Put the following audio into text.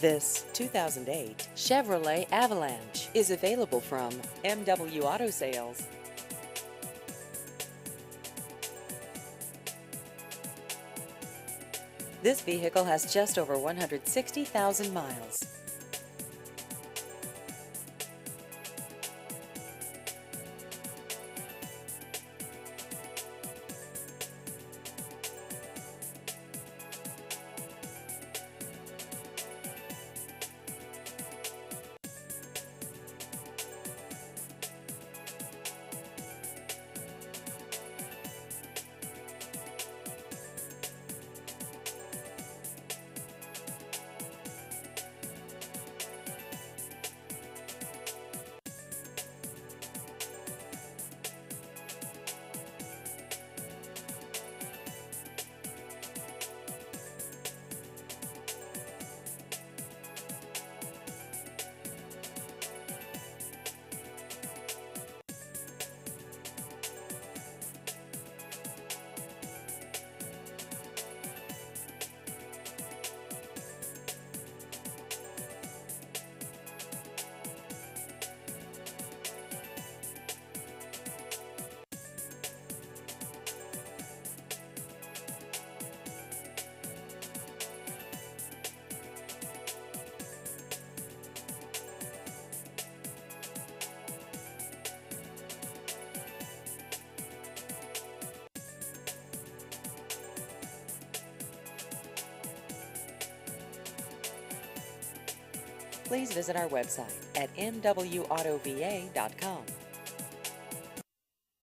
This 2008 Chevrolet Avalanche is available from MW Auto Sales. This vehicle has just over 160,000 miles. Please visit our website at mwautovA.com.